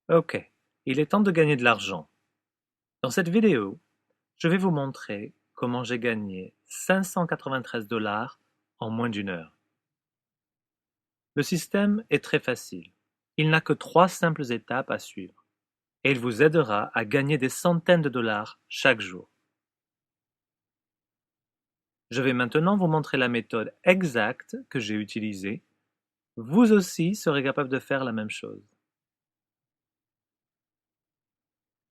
Ok, il est temps de gagner de l'argent. Dans cette vidéo, je vais vous montrer comment j'ai gagné 593 dollars en moins d'une heure. Le système est très facile. Il n'a que 3 simples étapes à suivre et il vous aidera à gagner des centaines de dollars chaque jour. Je vais maintenant vous montrer la méthode exacte que j'ai utilisée. Vous aussi serez capable de faire la même chose.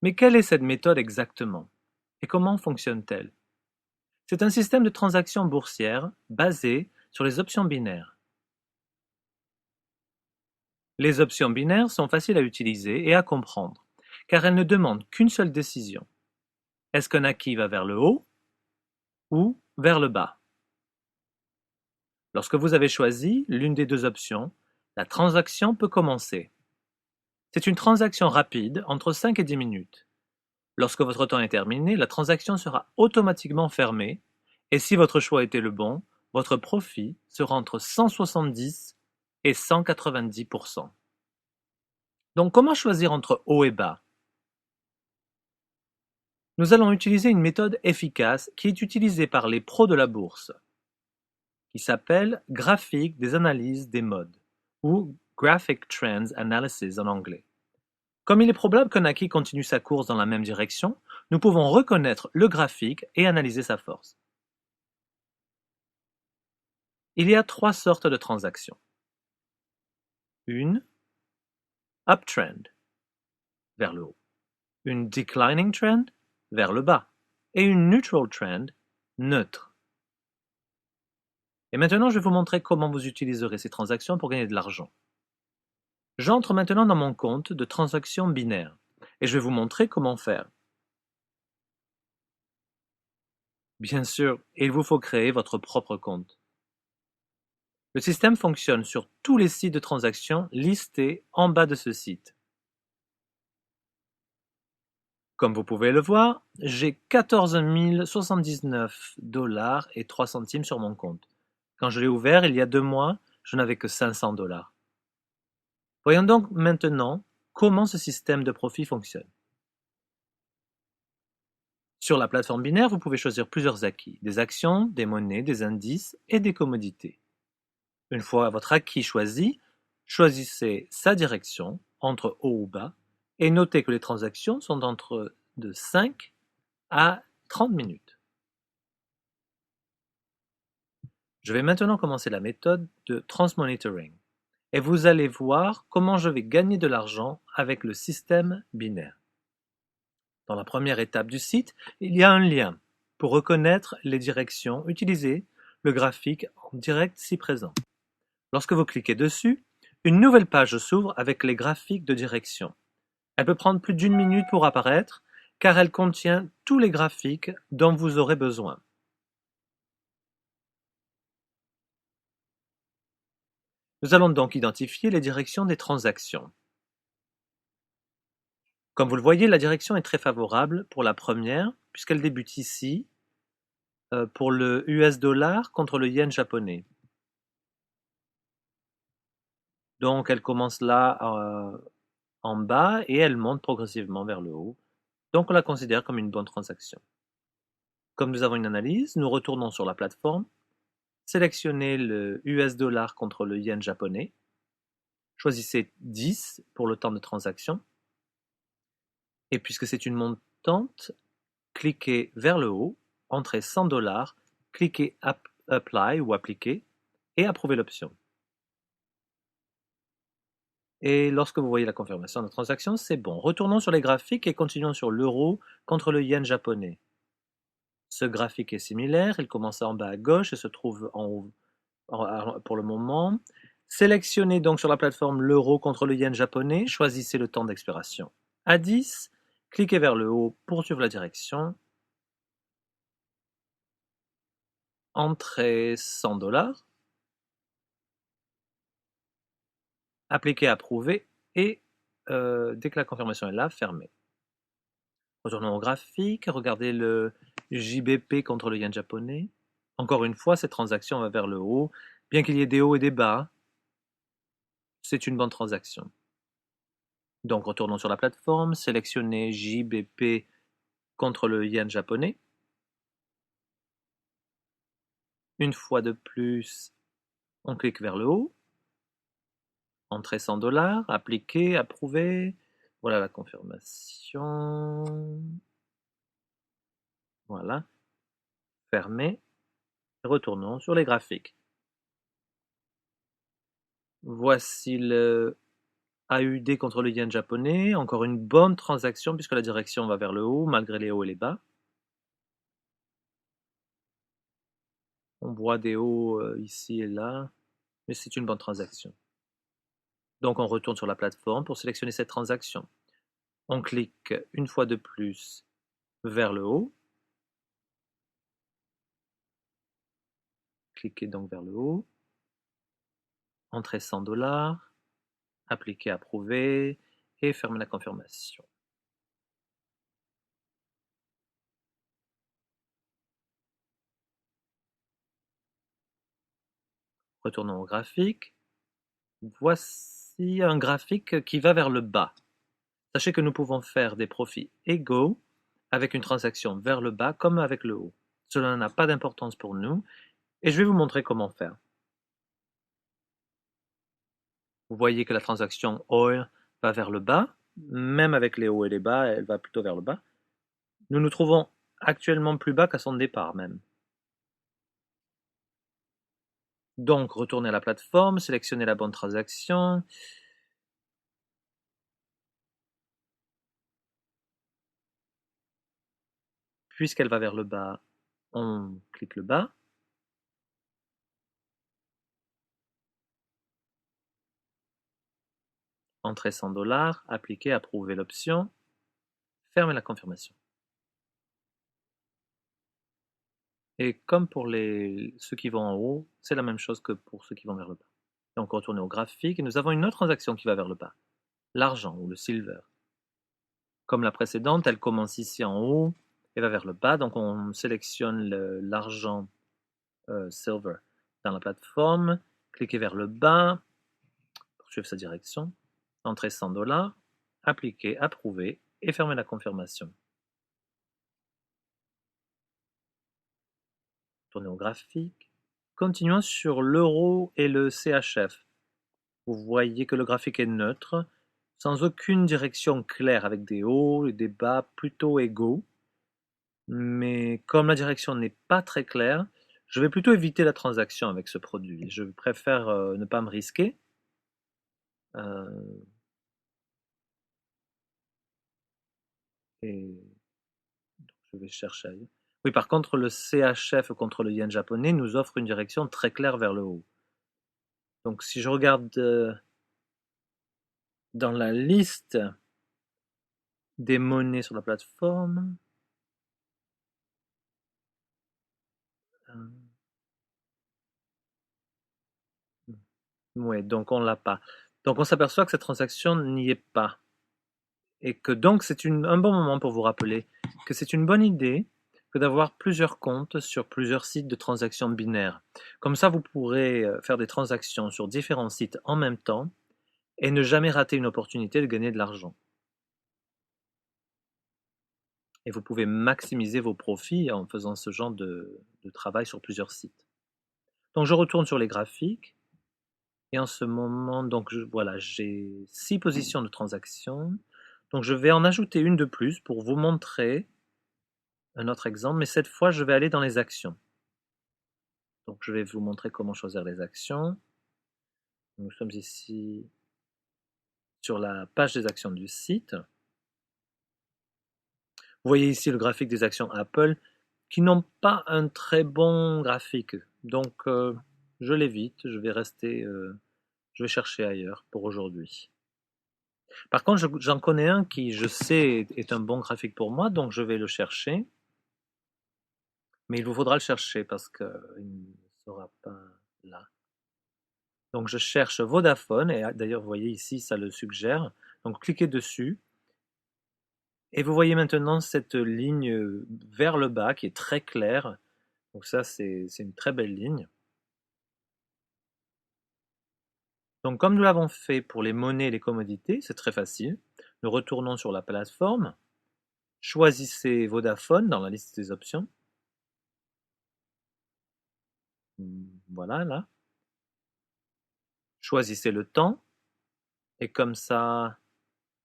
Mais quelle est cette méthode exactement? Et comment fonctionne-t-elle? C'est un système de transaction boursière basé sur les options binaires. Les options binaires sont faciles à utiliser et à comprendre, car elles ne demandent qu'une seule décision. Est-ce qu'un acquis va vers le haut ou vers le bas? Lorsque vous avez choisi l'une des deux options, la transaction peut commencer. C'est une transaction rapide, entre 5 et 10 minutes. Lorsque votre temps est terminé, la transaction sera automatiquement fermée, et si votre choix était le bon, votre profit sera entre 170 et 190%. Donc comment choisir entre haut et bas? Nous allons utiliser une méthode efficace qui est utilisée par les pros de la bourse, qui s'appelle graphique des analyses des modes, ou Graphic Trends Analysis en anglais. Comme il est probable qu'un acquis continue sa course dans la même direction, nous pouvons reconnaître le graphique et analyser sa force. Il y a 3 sortes de transactions. Une uptrend, vers le haut. Une declining trend, vers le bas. Et une neutral trend, neutre. Et maintenant, je vais vous montrer comment vous utiliserez ces transactions pour gagner de l'argent. J'entre maintenant dans mon compte de transactions binaires et je vais vous montrer comment faire. Bien sûr, il vous faut créer votre propre compte. Le système fonctionne sur tous les sites de transactions listés en bas de ce site. Comme vous pouvez le voir, j'ai 14 079 dollars et 3 centimes sur mon compte. Quand je l'ai ouvert il y a 2 mois, je n'avais que 500 dollars. Voyons donc maintenant comment ce système de profit fonctionne. Sur la plateforme binaire, vous pouvez choisir plusieurs acquis, des actions, des monnaies, des indices et des commodités. Une fois votre acquis choisi, choisissez sa direction, entre haut ou bas, et notez que les transactions sont entre de 5 à 30 minutes. Je vais maintenant commencer la méthode de transmonitoring et vous allez voir comment je vais gagner de l'argent avec le système binaire. Dans la première étape du site, il y a un lien pour reconnaître les directions utilisées, le graphique en direct si présent. Lorsque vous cliquez dessus, une nouvelle page s'ouvre avec les graphiques de direction. Elle peut prendre plus d'1 minute pour apparaître car elle contient tous les graphiques dont vous aurez besoin. Nous allons donc identifier les directions des transactions. Comme vous le voyez, la direction est très favorable pour la première, puisqu'elle débute ici, pour le US dollar contre le yen japonais. Donc elle commence là en bas et elle monte progressivement vers le haut. Donc on la considère comme une bonne transaction. Comme nous avons une analyse, nous retournons sur la plateforme, sélectionnez le US dollar contre le yen japonais, choisissez 10 pour le temps de transaction, et puisque c'est une montante, cliquez vers le haut, entrez 100 dollars, cliquez Apply ou Appliquer et approuvez l'option. Et lorsque vous voyez la confirmation de transaction, c'est bon. Retournons sur les graphiques et continuons sur l'euro contre le yen japonais. Ce graphique est similaire, il commence en bas à gauche et se trouve en haut pour le moment. Sélectionnez donc sur la plateforme l'euro contre le yen japonais, choisissez le temps d'expiration à 10, cliquez vers le haut pour suivre la direction, entrez 100 dollars, appliquez approuver et dès que la confirmation est là, fermez. Retournons au graphique, regardez le JBP contre le yen japonais. Encore une fois, cette transaction va vers le haut, bien qu'il y ait des hauts et des bas. C'est une bonne transaction. Donc retournons sur la plateforme, sélectionnez JBP contre le yen japonais. Une fois de plus, on clique vers le haut. Entrée 100 $, appliquer, approuver. Voilà la confirmation. Voilà. Fermer. Retournons sur les graphiques. Voici le AUD contre le yen japonais. Encore une bonne transaction puisque la direction va vers le haut malgré les hauts et les bas. On voit des hauts ici et là, mais c'est une bonne transaction. Donc on retourne sur la plateforme pour sélectionner cette transaction. On clique une fois de plus vers le haut. Cliquez donc vers le haut. Entrée 100 $, appliquer, approuver et fermer la confirmation. Retournons au graphique. Voici un graphique qui va vers le bas. Sachez que nous pouvons faire des profits égaux avec une transaction vers le bas comme avec le haut. Cela n'a pas d'importance pour nous et je vais vous montrer comment faire. Vous voyez que la transaction oil va vers le bas, même avec les hauts et les bas, elle va plutôt vers le bas. Nous nous trouvons actuellement plus bas qu'à son départ même. Donc, retournez à la plateforme, sélectionnez la bonne transaction. Puisqu'elle va vers le bas, on clique le bas. Entrée 100 $, appliquer, approuver l'option, fermer la confirmation. Et comme pour ceux qui vont en haut, c'est la même chose que pour ceux qui vont vers le bas. Donc, retournez au graphique et nous avons une autre transaction qui va vers le bas, l'argent ou le silver. Comme la précédente, elle commence ici en haut et va vers le bas. Donc, on sélectionne l'argent silver dans la plateforme, cliquez vers le bas pour suivre sa direction, entrez 100 $, appliquer, approuver et fermer la confirmation. Tournez au graphique. Continuons sur l'euro et le CHF. Vous voyez que le graphique est neutre, sans aucune direction claire, avec des hauts et des bas plutôt égaux. Mais comme la direction n'est pas très claire, je vais plutôt éviter la transaction avec ce produit. Je préfère ne pas me risquer. Et je vais chercher ailleurs. Oui, par contre, le CHF contre le yen japonais nous offre une direction très claire vers le haut. Donc si je regarde dans la liste des monnaies sur la plateforme, ouais, donc on l'a pas. Donc on s'aperçoit que cette transaction n'y est pas. Et que donc c'est un bon moment pour vous rappeler que c'est une bonne idée que d'avoir plusieurs comptes sur plusieurs sites de transactions binaires. Comme ça, vous pourrez faire des transactions sur différents sites en même temps et ne jamais rater une opportunité de gagner de l'argent. Et vous pouvez maximiser vos profits en faisant ce genre de travail sur plusieurs sites. Donc je retourne sur les graphiques. Et en ce moment, donc voilà, j'ai 6 positions de transactions. Donc je vais en ajouter une de plus pour vous montrer un autre exemple, mais cette fois je vais aller dans les actions. Donc je vais vous montrer comment choisir les actions. Nous sommes ici sur la page des actions du site. Vous voyez ici le graphique des actions Apple qui n'ont pas un très bon graphique. Donc je l'évite, je vais chercher ailleurs pour aujourd'hui. Par contre, j'en connais un qui, je sais, est un bon graphique pour moi, donc je vais le chercher. Mais il vous faudra le chercher parce qu'il ne sera pas là. Donc je cherche Vodafone, et d'ailleurs vous voyez ici, ça le suggère. Donc cliquez dessus. Et vous voyez maintenant cette ligne vers le bas qui est très claire. Donc ça, c'est une très belle ligne. Donc comme nous l'avons fait pour les monnaies et les commodités, c'est très facile. Nous retournons sur la plateforme. Choisissez Vodafone dans la liste des options. Voilà, là. Choisissez le temps. Et comme ça,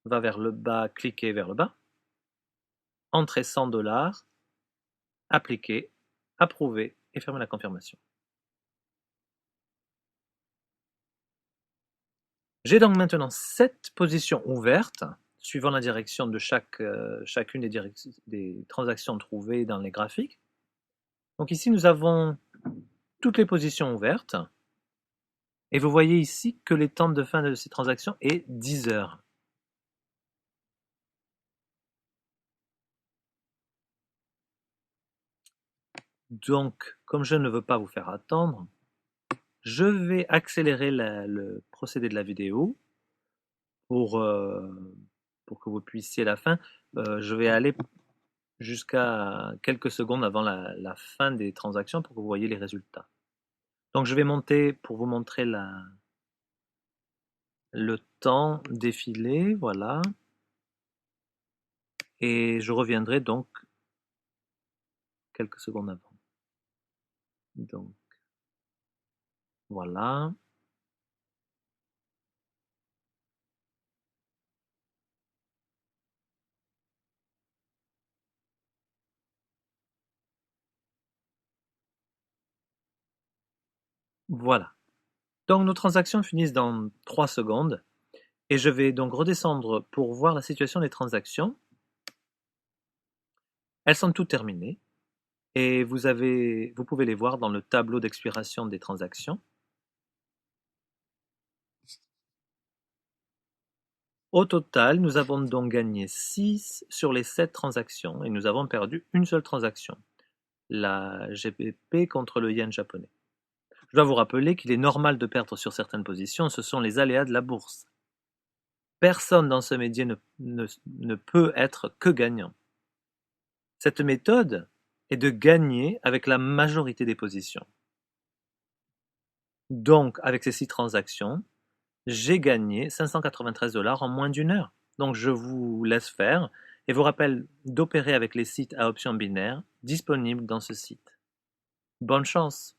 va vers le bas, cliquez vers le bas. Entrez $100. Appliquez, approuver et fermez la confirmation. J'ai donc maintenant 7 positions ouvertes, suivant la direction de chacune des transactions trouvées dans les graphiques. Donc ici, nous avons toutes les positions ouvertes. Et vous voyez ici que les temps de fin de ces transactions est 10 heures. Donc, comme je ne veux pas vous faire attendre, je vais accélérer le procédé de la vidéo pour que vous puissiez la fin. Je vais aller jusqu'à quelques secondes avant la fin des transactions pour que vous voyez les résultats. Donc je vais monter pour vous montrer le temps défilé, voilà. Et je reviendrai donc quelques secondes avant. Donc voilà. Voilà. Donc nos transactions finissent dans 3 secondes. Et je vais donc redescendre pour voir la situation des transactions. Elles sont toutes terminées. Et vous pouvez les voir dans le tableau d'expiration des transactions. Au total, nous avons donc gagné 6 sur les 7 transactions et nous avons perdu une seule transaction, la GBP contre le yen japonais. Je dois vous rappeler qu'il est normal de perdre sur certaines positions, ce sont les aléas de la bourse. Personne dans ce métier ne peut être que gagnant. Cette méthode est de gagner avec la majorité des positions. Donc, avec ces 6 transactions, j'ai gagné 593 $ en moins d'une heure. Donc je vous laisse faire et vous rappelle d'opérer avec les sites à options binaires disponibles dans ce site. Bonne chance!